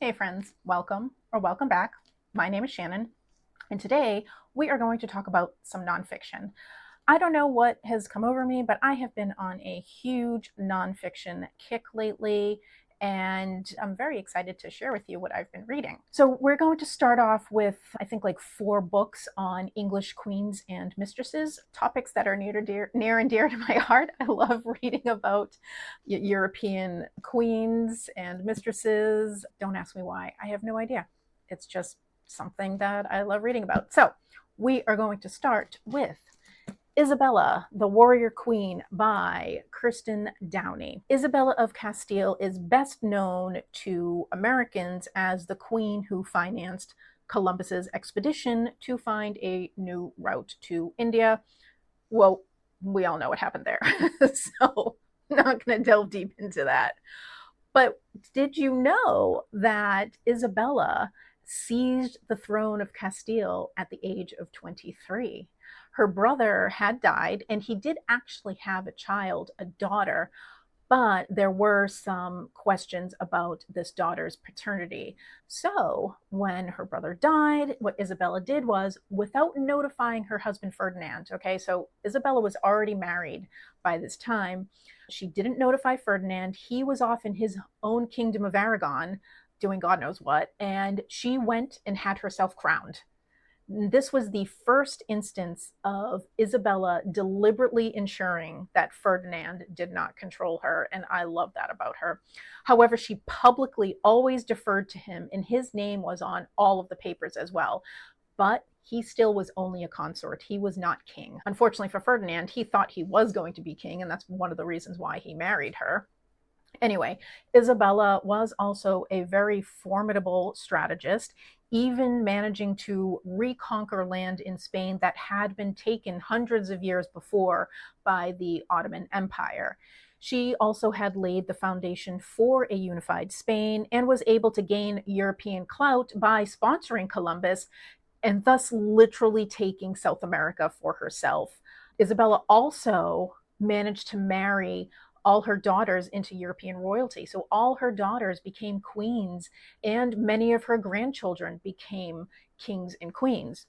Hey friends, welcome or welcome back. My name is Shannon, and today we are going to talk about some nonfiction. I don't know what has come over me, but I have been on a huge nonfiction kick lately, and I'm very excited to share with you what I've been reading. So, we're going to start off with, I think, like 4 books on English queens and mistresses, topics that are near and dear to my heart. I love reading about European queens and mistresses. Don't ask me why. I have no idea. It's just something that I love reading about. So, we are going to start with Isabella, the Warrior Queen by Kirstin Downey. Isabella of Castile is best known to Americans as the queen who financed Columbus's expedition to find a new route to India. Well, we all know what happened there. So, not going to delve deep into that. But did you know that Isabella seized the throne of Castile at the age of 23? Her brother had died, and he did actually have a child, a daughter, but there were some questions about this daughter's paternity. So, when her brother died, what Isabella did was, without notifying her husband Ferdinand, okay, so Isabella was already married by this time, she didn't notify Ferdinand. He was off in his own kingdom of Aragon doing God knows what, and she went and had herself crowned. This was the first instance of Isabella deliberately ensuring that Ferdinand did not control her, and I love that about her. However, she publicly always deferred to him, and his name was on all of the papers as well. But he still was only a consort. He was not king. Unfortunately for Ferdinand, he thought he was going to be king, and that's one of the reasons why he married her. Anyway, Isabella was also a very formidable strategist, even managing to reconquer land in Spain that had been taken hundreds of years before by the Ottoman Empire. She also had laid the foundation for a unified Spain and was able to gain European clout by sponsoring Columbus and thus literally taking South America for herself. Isabella also managed to marry all her daughters into European royalty. So all her daughters became queens, and many of her grandchildren became kings and queens.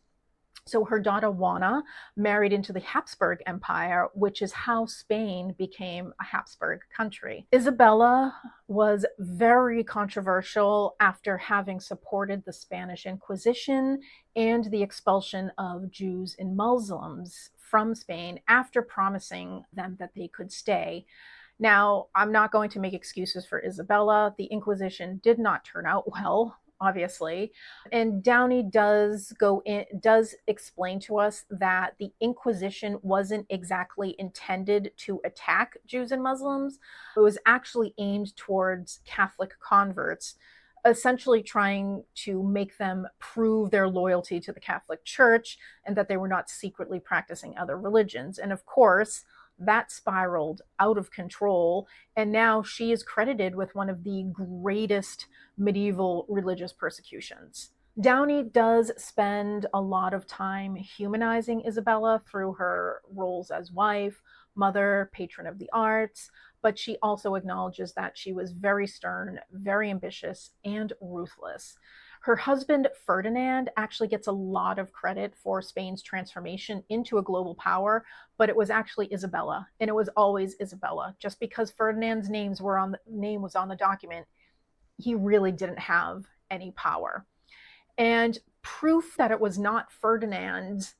So her daughter Juana married into the Habsburg Empire, which is how Spain became a Habsburg country. Isabella was very controversial after having supported the Spanish Inquisition and the expulsion of Jews and Muslims from Spain after promising them that they could stay. Now, I'm not going to make excuses for Isabella. The Inquisition did not turn out well, obviously. And Downey does explain to us that the Inquisition wasn't exactly intended to attack Jews and Muslims. It was actually aimed towards Catholic converts, essentially trying to make them prove their loyalty to the Catholic Church and that they were not secretly practicing other religions. And of course, that spiraled out of control, and now she is credited with one of the greatest medieval religious persecutions. Downey does spend a lot of time humanizing Isabella through her roles as wife, mother, patron of the arts, but she also acknowledges that she was very stern, very ambitious, and ruthless. Her husband, Ferdinand, actually gets a lot of credit for Spain's transformation into a global power, but it was actually Isabella, and it was always Isabella. Just because Ferdinand's name was on the document, he really didn't have any power. And proof that it was not Ferdinand's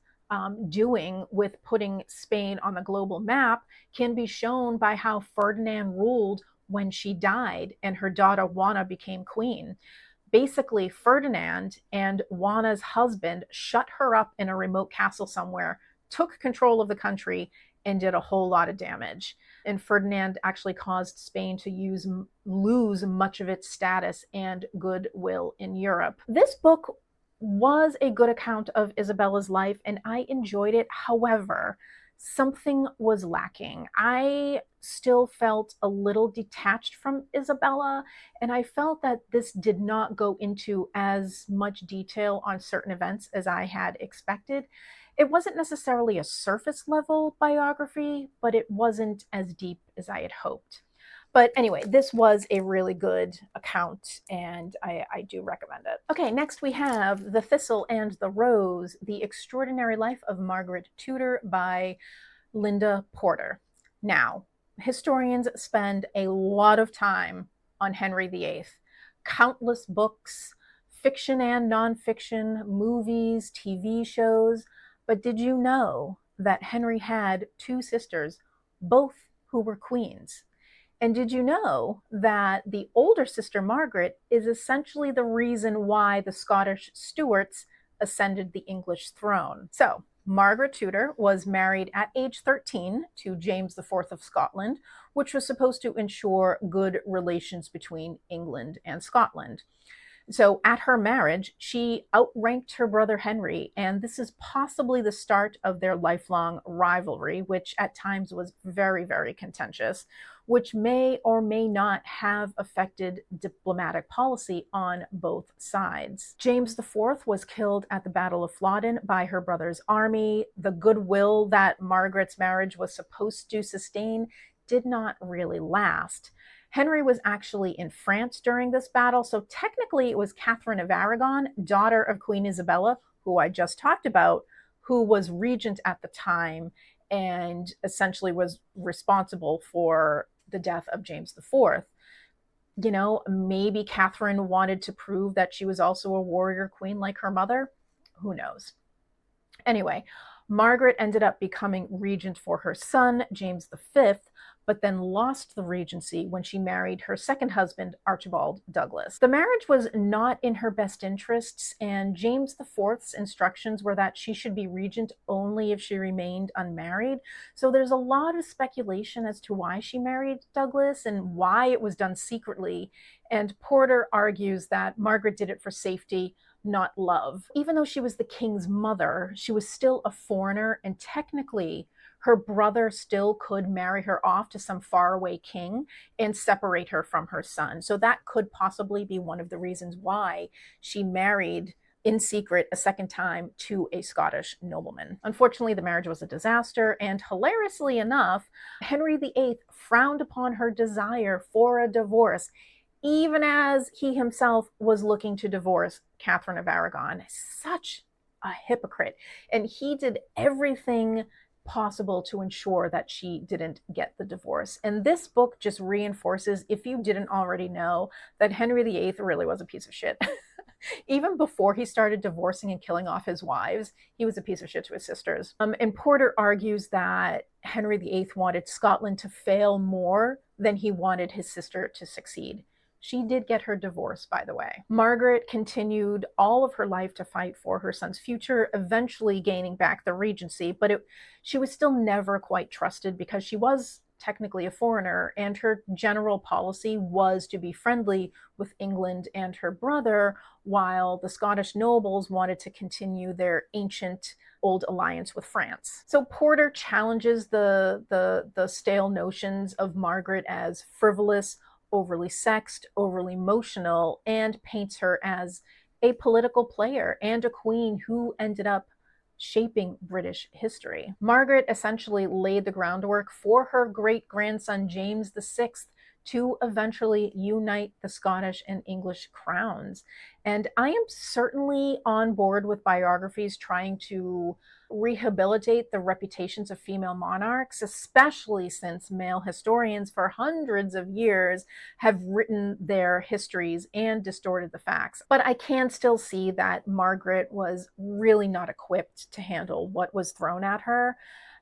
doing with putting Spain on the global map can be shown by how Ferdinand ruled when she died and her daughter Juana became queen. Basically, Ferdinand and Juana's husband shut her up in a remote castle somewhere, took control of the country, and did a whole lot of damage. And Ferdinand actually caused Spain to lose much of its status and goodwill in Europe. This book was a good account of Isabella's life, and I enjoyed it. However, something was lacking. I still felt a little detached from Isabella, and I felt that this did not go into as much detail on certain events as I had expected. It wasn't necessarily a surface level biography, but it wasn't as deep as I had hoped. But anyway, this was a really good account, and I do recommend it. Okay, next we have The Thistle and the Rose, The Extraordinary Life of Margaret Tudor by Linda Porter. Now, historians spend a lot of time on Henry VIII. Countless books, fiction and nonfiction, movies, TV shows. But did you know that Henry had two sisters, both who were queens? And did you know that the older sister, Margaret, is essentially the reason why the Scottish Stuarts ascended the English throne? So, Margaret Tudor was married at age 13 to James IV of Scotland, which was supposed to ensure good relations between England and Scotland. So at her marriage, she outranked her brother Henry, and this is possibly the start of their lifelong rivalry, which at times was very, very contentious, which may or may not have affected diplomatic policy on both sides. James IV was killed at the Battle of Flodden by her brother's army. The goodwill that Margaret's marriage was supposed to sustain did not really last. Henry was actually in France during this battle, so technically it was Catherine of Aragon, daughter of Queen Isabella, who I just talked about, who was regent at the time and essentially was responsible for the death of James IV. You know, maybe Catherine wanted to prove that she was also a warrior queen like her mother. Who knows? Anyway, Margaret ended up becoming regent for her son, James V, but then lost the regency when she married her second husband, Archibald Douglas. The marriage was not in her best interests, and James IV's instructions were that she should be regent only if she remained unmarried. So there's a lot of speculation as to why she married Douglas and why it was done secretly. And Porter argues that Margaret did it for safety, not love. Even though she was the king's mother, she was still a foreigner, and technically her brother still could marry her off to some faraway king and separate her from her son. So that could possibly be one of the reasons why she married in secret a second time to a Scottish nobleman. Unfortunately, the marriage was a disaster, and hilariously enough, Henry VIII frowned upon her desire for a divorce, even as he himself was looking to divorce Catherine of Aragon. Such a hypocrite. And he did everything possible to ensure that she didn't get the divorce. And this book just reinforces, if you didn't already know, that Henry VIII really was a piece of shit. Even before he started divorcing and killing off his wives, he was a piece of shit to his sisters. And Porter argues that Henry VIII wanted Scotland to fail more than he wanted his sister to succeed. She did get her divorce, by the way. Margaret continued all of her life to fight for her son's future, eventually gaining back the regency, but she was still never quite trusted because she was technically a foreigner, and her general policy was to be friendly with England and her brother, while the Scottish nobles wanted to continue their ancient old alliance with France. So Porter challenges the stale notions of Margaret as frivolous, overly sexed, overly emotional, and paints her as a political player and a queen who ended up shaping British history. Margaret essentially laid the groundwork for her great-grandson James VI to eventually unite the Scottish and English crowns. And I am certainly on board with biographies trying to rehabilitate the reputations of female monarchs, especially since male historians for hundreds of years have written their histories and distorted the facts. But I can still see that Margaret was really not equipped to handle what was thrown at her.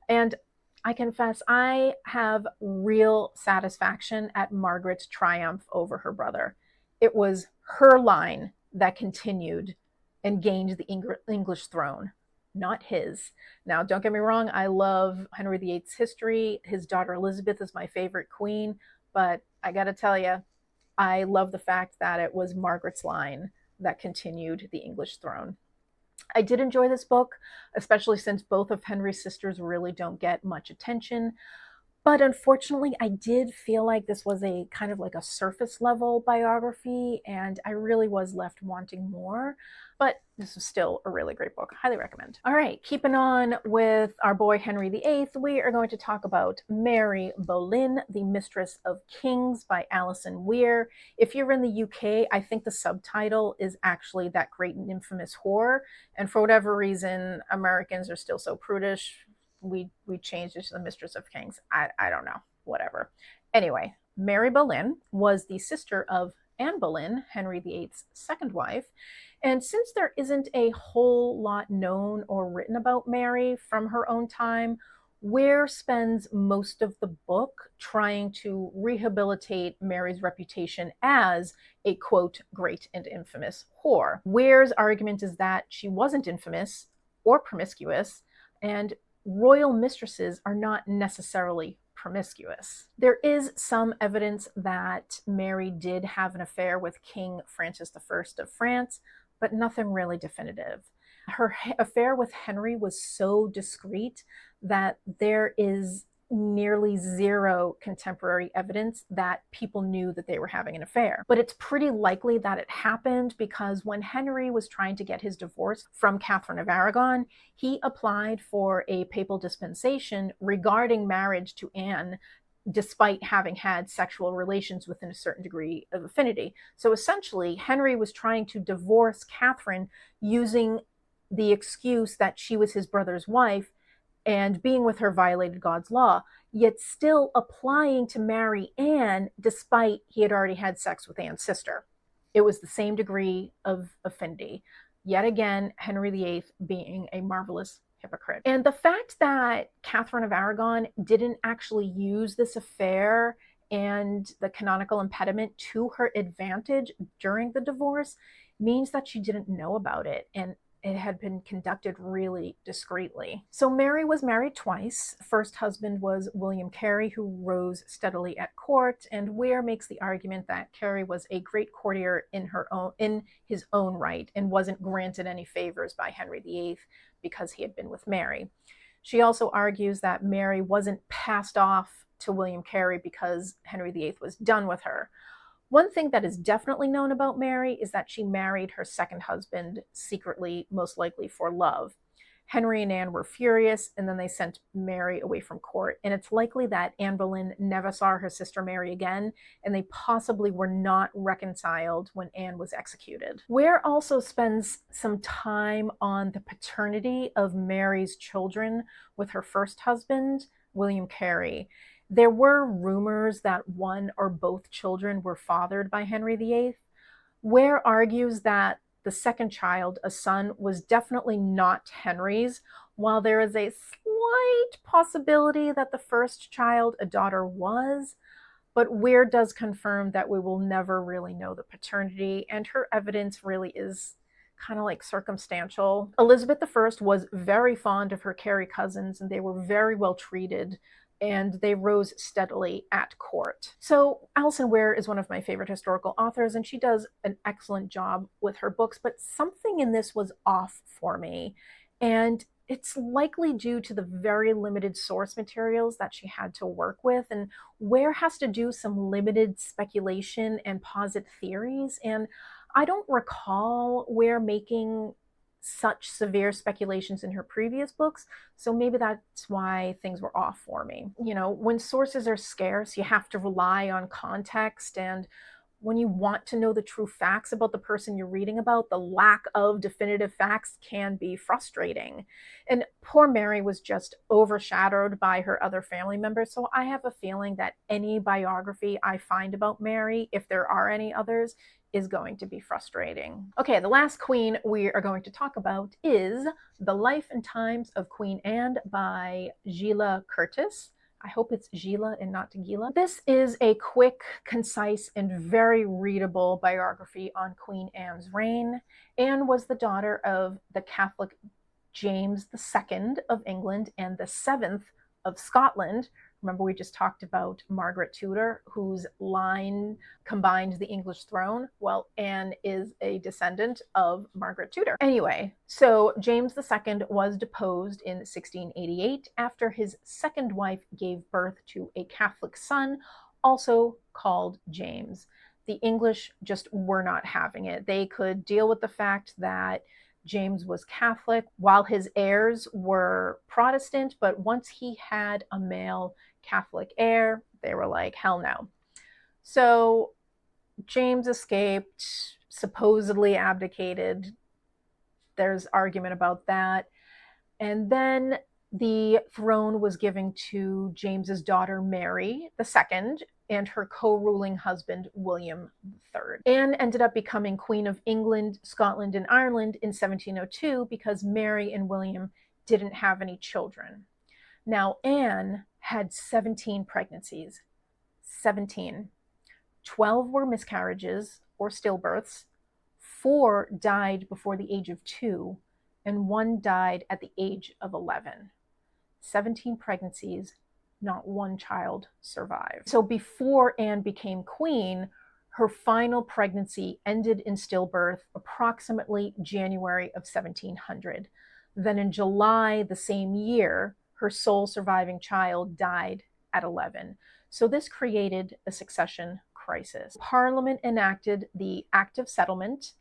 And I confess, I have real satisfaction at Margaret's triumph over her brother. It was her line that continued and gained the English throne, not his. Now, don't get me wrong, I love Henry VIII's history. His daughter Elizabeth is my favorite queen, but I gotta tell you, I love the fact that it was Margaret's line that continued the English throne. I did enjoy this book, especially since both of Henry's sisters really don't get much attention. But unfortunately, I did feel like this was a kind of like a surface level biography, and I really was left wanting more. But this is still a really great book. Highly recommend. All right, keeping on with our boy Henry VIII, we are going to talk about Mary Boleyn, the Mistress of Kings by Alison Weir. If you're in the UK, I think the subtitle is actually That Great and Infamous Whore. And for whatever reason, Americans are still so prudish. We changed it to the Mistress of Kings. I don't know. Whatever. Anyway, Mary Boleyn was the sister of Anne Boleyn, Henry VIII's second wife. And since there isn't a whole lot known or written about Mary from her own time, Weir spends most of the book trying to rehabilitate Mary's reputation as a quote, great and infamous whore. Weir's argument is that she wasn't infamous or promiscuous, and royal mistresses are not necessarily promiscuous. There is some evidence that Mary did have an affair with King Francis I of France, but nothing really definitive. Her affair with Henry was so discreet that there is nearly zero contemporary evidence that people knew that they were having an affair. But it's pretty likely that it happened because when Henry was trying to get his divorce from Catherine of Aragon, he applied for a papal dispensation regarding marriage to Anne despite having had sexual relations within a certain degree of affinity. So essentially, Henry was trying to divorce Catherine using the excuse that she was his brother's wife and being with her violated God's law, yet still applying to marry Anne despite he had already had sex with Anne's sister. It was the same degree of affinity. Yet again, Henry VIII being a marvelous hypocrite. And the fact that Catherine of Aragon didn't actually use this affair and the canonical impediment to her advantage during the divorce means that she didn't know about it, and it had been conducted really discreetly. So Mary was married twice. First husband was William Carey, who rose steadily at court, and Weir makes the argument that Carey was a great courtier in his own right and wasn't granted any favors by Henry VIII because he had been with Mary. She also argues that Mary wasn't passed off to William Carey because Henry VIII was done with her. One thing that is definitely known about Mary is that she married her second husband secretly, most likely for love. Henry and Anne were furious, and then they sent Mary away from court. And it's likely that Anne Boleyn never saw her sister Mary again, and they possibly were not reconciled when Anne was executed. Weir also spends some time on the paternity of Mary's children with her first husband, William Carey. There were rumors that one or both children were fathered by Henry VIII. Weir argues that the second child, a son, was definitely not Henry's, while there is a slight possibility that the first child, a daughter, was. But Weir does confirm that we will never really know the paternity, and her evidence really is kind of like circumstantial. Elizabeth I was very fond of her Carey cousins, and they were very well treated, and they rose steadily at court. So Alison Weir is one of my favorite historical authors, and she does an excellent job with her books, but something in this was off for me. And it's likely due to the very limited source materials that she had to work with, and Weir has to do some limited speculation and posit theories, and I don't recall Weir making such severe speculations in her previous books, so maybe that's why things were off for me. You know, when sources are scarce, you have to rely on context, and when you want to know the true facts about the person you're reading about, the lack of definitive facts can be frustrating. And poor Mary was just overshadowed by her other family members, so I have a feeling that any biography I find about Mary, if there are any others, is going to be frustrating. Okay, the last queen we are going to talk about is The Life and Times of Queen Anne by Gila Curtis. I hope it's Gila and not Gila. This is a quick, concise, and very readable biography on Queen Anne's reign. Anne was the daughter of the Catholic James II of England and the 7th of Scotland. Remember, we just talked about Margaret Tudor, whose line combined the English throne. Well, Anne is a descendant of Margaret Tudor. Anyway, so James II was deposed in 1688 after his second wife gave birth to a Catholic son, also called James. The English just were not having it. They could deal with the fact that James was Catholic while his heirs were Protestant, but once he had a male Catholic heir, they were like, hell no. So James escaped, supposedly abdicated. There's argument about that. And then the throne was given to James's daughter Mary II and her co-ruling husband William III. Anne ended up becoming Queen of England, Scotland, and Ireland in 1702 because Mary and William didn't have any children. Now, Anne had 17 pregnancies. 17. 12 were miscarriages or stillbirths. 4 died before the age of 2, and 1 died at the age of 11. 17 pregnancies, not 1 child survived. So before Anne became queen, her final pregnancy ended in stillbirth approximately January of 1700. Then in July the same year, her sole surviving child died at 11. So this created a succession crisis. Parliament enacted the Act of Settlement,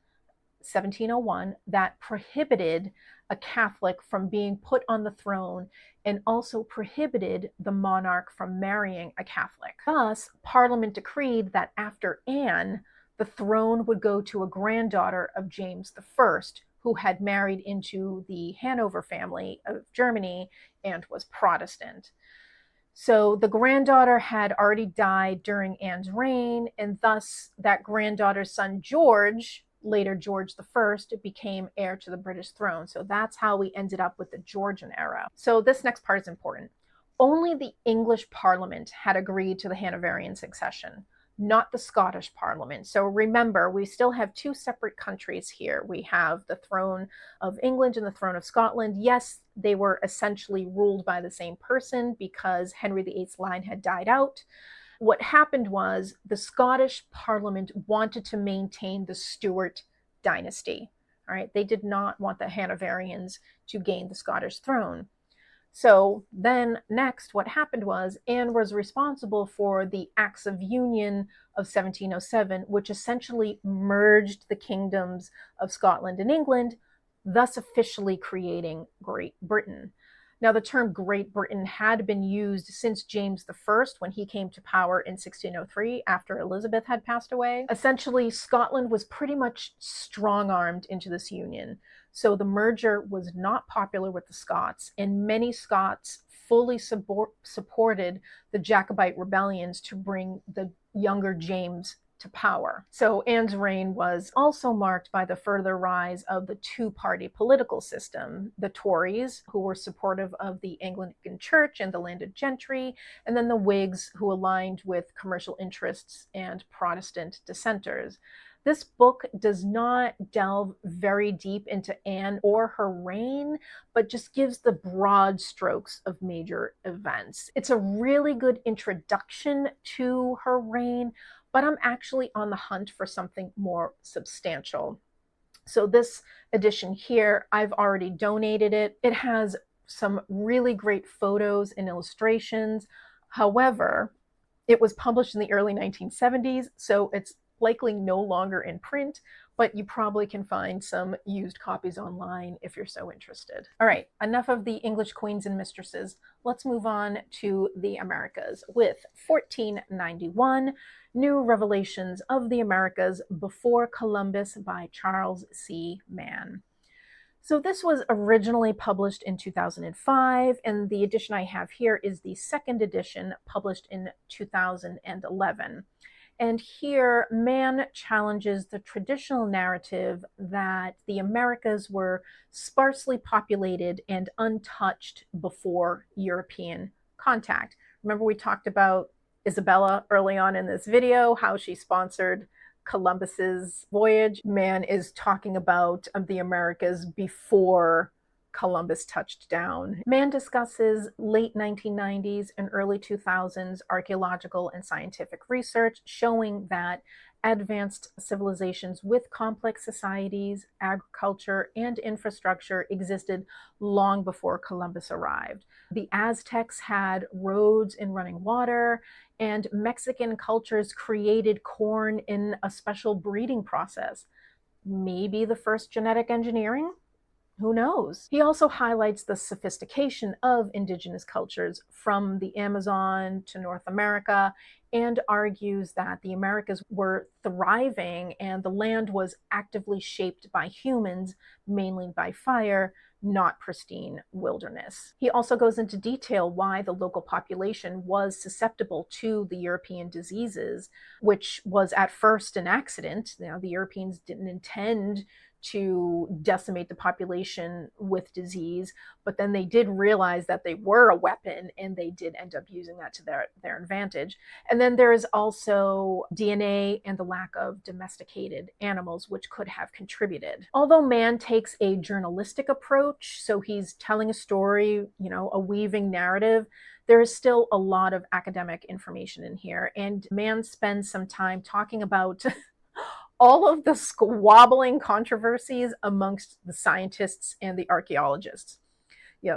1701, that prohibited a Catholic from being put on the throne and also prohibited the monarch from marrying a Catholic. Thus, Parliament decreed that after Anne, the throne would go to a granddaughter of James I, who had married into the Hanover family of Germany and was Protestant. So the granddaughter had already died during Anne's reign, and thus that granddaughter's son George, later George I, became heir to the British throne. So that's how we ended up with the Georgian era. So this next part is important. Only the English Parliament had agreed to the Hanoverian succession, not the Scottish Parliament. So remember, we still have 2 separate countries here. We have the throne of England and the throne of Scotland. Yes, they were essentially ruled by the same person because Henry VIII's line had died out. What happened was the Scottish Parliament wanted to maintain the Stuart dynasty. All right, they did not want the Hanoverians to gain the Scottish throne. So then next, what happened was Anne was responsible for the Acts of Union of 1707, which essentially merged the kingdoms of Scotland and England, thus officially creating Great Britain. Now, the term Great Britain had been used since James I when he came to power in 1603 after Elizabeth had passed away. Essentially, Scotland was pretty much strong-armed into this union. So the merger was not popular with the Scots, and many Scots fully supported the Jacobite rebellions to bring the younger James to power. So Anne's reign was also marked by the further rise of the 2-party political system, the Tories, who were supportive of the Anglican Church and the landed gentry, and then the Whigs, who aligned with commercial interests and Protestant dissenters. This book does not delve very deep into Anne or her reign, but just gives the broad strokes of major events. It's a really good introduction to her reign, but I'm actually on the hunt for something more substantial. So this edition here, I've already donated it. It has some really great photos and illustrations. However, it was published in the early 1970s, so it's likely no longer in print, but you probably can find some used copies online if you're so interested. All right, enough of the English queens and mistresses. Let's move on to the Americas with 1491, New Revelations of the Americas Before Columbus by Charles C. Mann. So this was originally published in 2005, and the edition I have here is the second edition published in 2011. And here, Mann challenges the traditional narrative that the Americas were sparsely populated and untouched before European contact. Remember, we talked about Isabella early on in this video, how she sponsored Columbus's voyage. Mann is talking about the Americas before Columbus touched down. Mann discusses late 1990s and early 2000s archaeological and scientific research showing that advanced civilizations with complex societies, agriculture, and infrastructure existed long before Columbus arrived. The Aztecs had roads and running water, and Mexican cultures created corn in a special breeding process. Maybe the first genetic engineering? Who knows? He also highlights the sophistication of indigenous cultures from the Amazon to North America and argues that the Americas were thriving and the land was actively shaped by humans, mainly by fire, not pristine wilderness. He also goes into detail why the local population was susceptible to the European diseases, which was at first an accident. The Europeans didn't intend to decimate the population with disease, but then they did realize that they were a weapon and they did end up using that to their advantage. And then there is also DNA and the lack of domesticated animals, which could have contributed. Although Mann takes a journalistic approach, so he's telling a story, a weaving narrative, there is still a lot of academic information in here. And Mann spends some time talking about all of the squabbling controversies amongst the scientists and the archaeologists.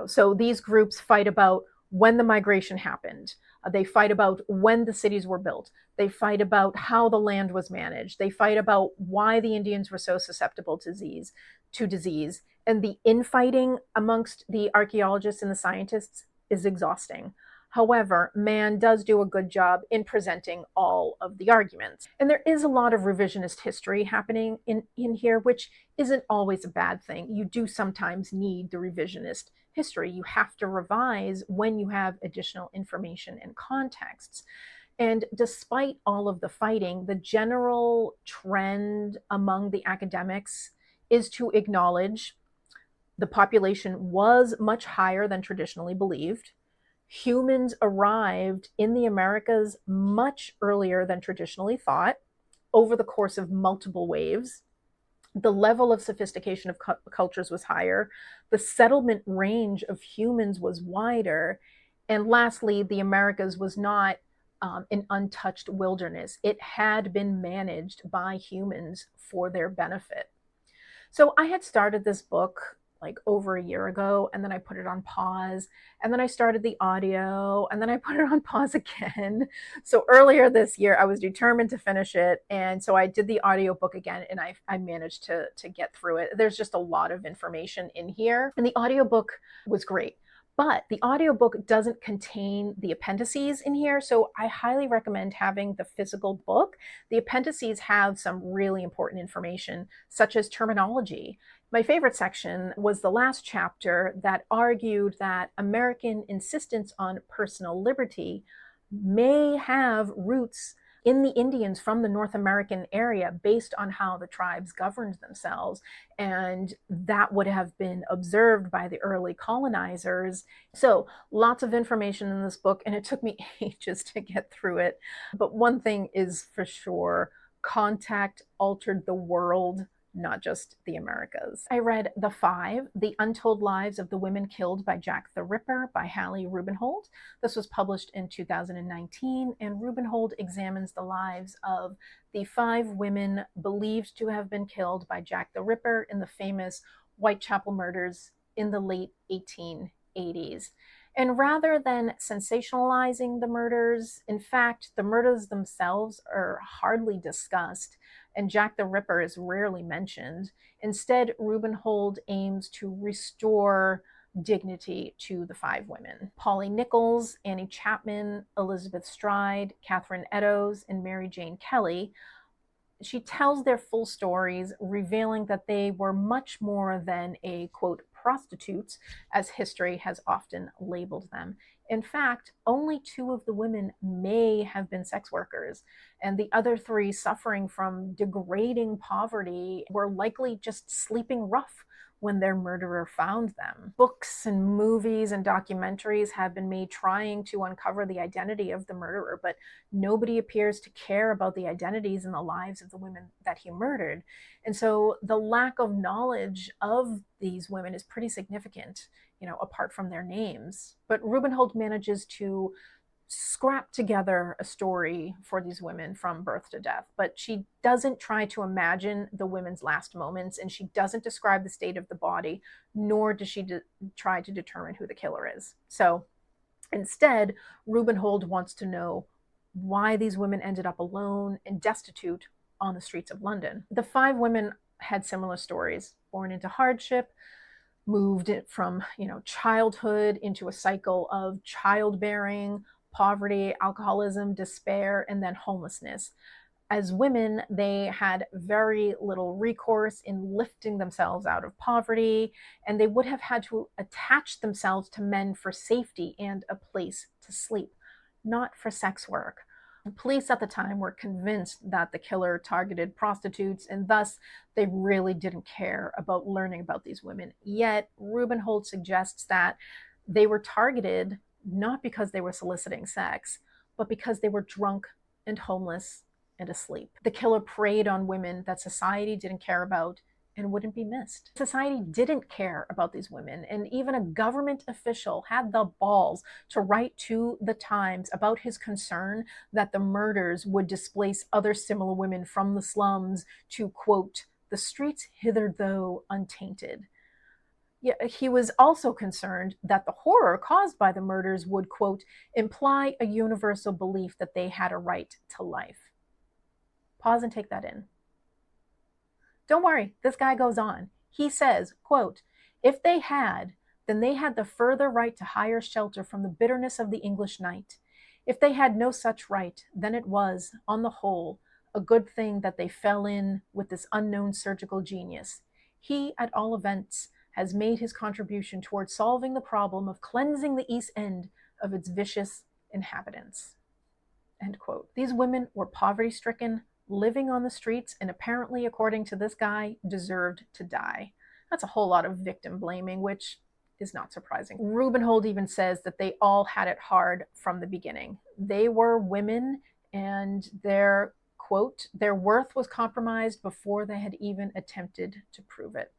So these groups fight about when the migration happened. They fight about when the cities were built. They fight about how the land was managed. They fight about why the Indians were so susceptible to disease. And the infighting amongst the archaeologists and the scientists is exhausting. However, Mann does do a good job in presenting all of the arguments. And there is a lot of revisionist history happening in here, which isn't always a bad thing. You do sometimes need the revisionist history. You have to revise when you have additional information and contexts. And despite all of the fighting, the general trend among the academics is to acknowledge the population was much higher than traditionally believed. Humans arrived in the Americas much earlier than traditionally thought over the course of multiple waves. The level of sophistication of cultures was higher. The settlement range of humans was wider. And lastly, the Americas was not an untouched wilderness. It had been managed by humans for their benefit. So I had started this book like over a year ago, and then I put it on pause, and then I started the audio, and then I put it on pause again. So earlier this year, I was determined to finish it, and so I did the audiobook again, and I managed to get through it. There's just a lot of information in here, and the audiobook was great. But the audiobook doesn't contain the appendices in here, so I highly recommend having the physical book. The appendices have some really important information, such as terminology. My favorite section was the last chapter that argued that American insistence on personal liberty may have roots in the Indians from the North American area based on how the tribes governed themselves. And that would have been observed by the early colonizers. So lots of information in this book, and it took me ages to get through it. But one thing is for sure, contact altered the world, not just the Americas. I read The Five, The Untold Lives of the Women Killed by Jack the Ripper by Hallie Rubenhold. This was published in 2019, and Rubenhold examines the lives of the 5 women believed to have been killed by Jack the Ripper in the famous Whitechapel murders in the late 1880s. And rather than sensationalizing the murders, in fact, the murders themselves are hardly discussed, and Jack the Ripper is rarely mentioned. Instead, Rubenhold aims to restore dignity to the 5 women. Polly Nichols, Annie Chapman, Elizabeth Stride, Catherine Eddowes, and Mary Jane Kelly. She tells their full stories, revealing that they were much more than a, quote, prostitutes, as history has often labeled them. In fact, only 2 of the women may have been sex workers, and the other 3, suffering from degrading poverty, were likely just sleeping rough when their murderer found them. Books and movies and documentaries have been made trying to uncover the identity of the murderer, but nobody appears to care about the identities and the lives of the women that he murdered. And so the lack of knowledge of these women is pretty significant, apart from their names. But Rubenhold manages to scrap together a story for these women from birth to death, but she doesn't try to imagine the women's last moments, and she doesn't describe the state of the body, nor does she try to determine who the killer is. So instead, Rubenhold wants to know why these women ended up alone and destitute on the streets of London. The 5 women had similar stories: born into hardship, moved from childhood into a cycle of childbearing, poverty, alcoholism, despair, and then homelessness. As women, they had very little recourse in lifting themselves out of poverty, and they would have had to attach themselves to men for safety and a place to sleep, not for sex work. The police at the time were convinced that the killer targeted prostitutes, and thus they really didn't care about learning about these women. Yet Rubenhold suggests that they were targeted not because they were soliciting sex, but because they were drunk and homeless and asleep. The killer preyed on women that society didn't care about and wouldn't be missed. Society didn't care about these women, and even a government official had the balls to write to the Times about his concern that the murders would displace other similar women from the slums to, quote, the streets hitherto untainted. He was also concerned that the horror caused by the murders would, quote, imply a universal belief that they had a right to life. Pause and take that in. Don't worry, this guy goes on. He says, quote, if they had, then they had the further right to hire shelter from the bitterness of the English night. If they had no such right, then it was, on the whole, a good thing that they fell in with this unknown surgical genius. He, at all events, has made his contribution towards solving the problem of cleansing the East End of its vicious inhabitants. End quote. These women were poverty-stricken, living on the streets, and apparently, according to this guy, deserved to die. That's a whole lot of victim blaming, which is not surprising. Rubenhold even says that they all had it hard from the beginning. They were women, and their, quote, their worth was compromised before they had even attempted to prove it.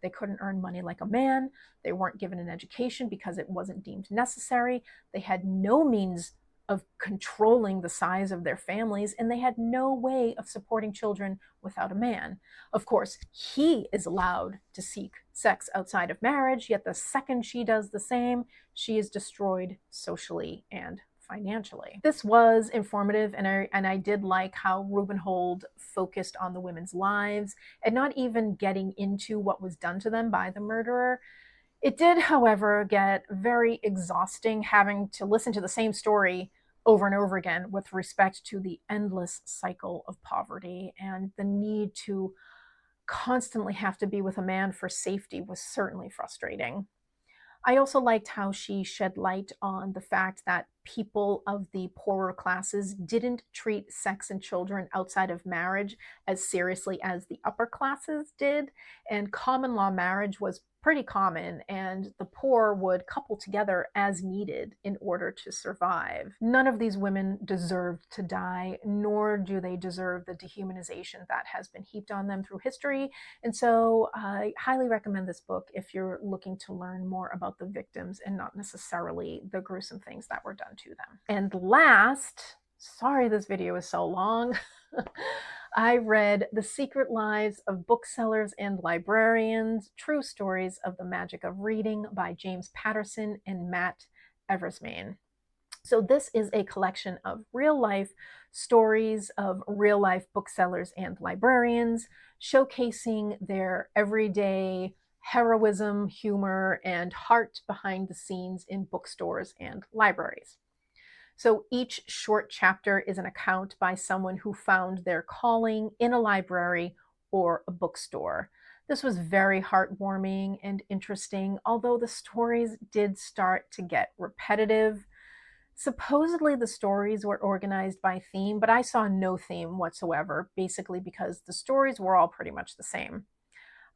They couldn't earn money like a man. They weren't given an education because it wasn't deemed necessary. They had no means of controlling the size of their families, and they had no way of supporting children without a man. Of course, he is allowed to seek sex outside of marriage, yet the second she does the same, she is destroyed socially and financially. This was informative, and I did like how Rubenhold focused on the women's lives and not even getting into what was done to them by the murderer. It did, however, get very exhausting having to listen to the same story over and over again with respect to the endless cycle of poverty, and the need to constantly have to be with a man for safety was certainly frustrating. I also liked how she shed light on the fact that people of the poorer classes didn't treat sex and children outside of marriage as seriously as the upper classes did, and common law marriage was pretty common, and the poor would couple together as needed in order to survive. None of these women deserved to die, nor do they deserve the dehumanization that has been heaped on them through history. And so I highly recommend this book if you're looking to learn more about the victims and not necessarily the gruesome things that were done to them. And last, sorry this video is so long, I read The Secret Lives of Booksellers and Librarians, True Stories of the Magic of Reading by James Patterson and Matt Eversmann. So this is a collection of real-life stories of real-life booksellers and librarians, showcasing their everyday heroism, humor, and heart behind the scenes in bookstores and libraries. So each short chapter is an account by someone who found their calling in a library or a bookstore. This was very heartwarming and interesting, although the stories did start to get repetitive. Supposedly the stories were organized by theme, but I saw no theme whatsoever, basically because the stories were all pretty much the same.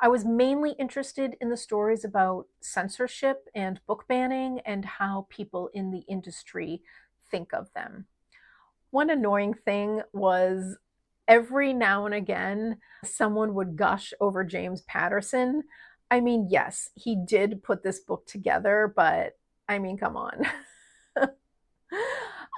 I was mainly interested in the stories about censorship and book banning and how people in the industry think of them. One annoying thing was every now and again, someone would gush over James Patterson. I mean, yes, he did put this book together, but I mean, come on.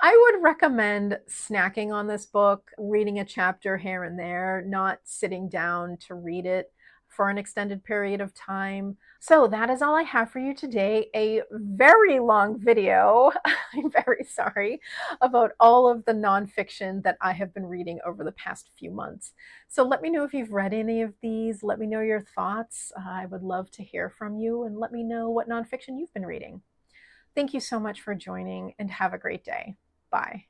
I would recommend snacking on this book, reading a chapter here and there, not sitting down to read it for an extended period of time. So that is all I have for you today. A very long video, I'm very sorry, about all of the nonfiction that I have been reading over the past few months. So let me know if you've read any of these. Let me know your thoughts. I would love to hear from you, and let me know what nonfiction you've been reading. Thank you so much for joining, and have a great day. Bye.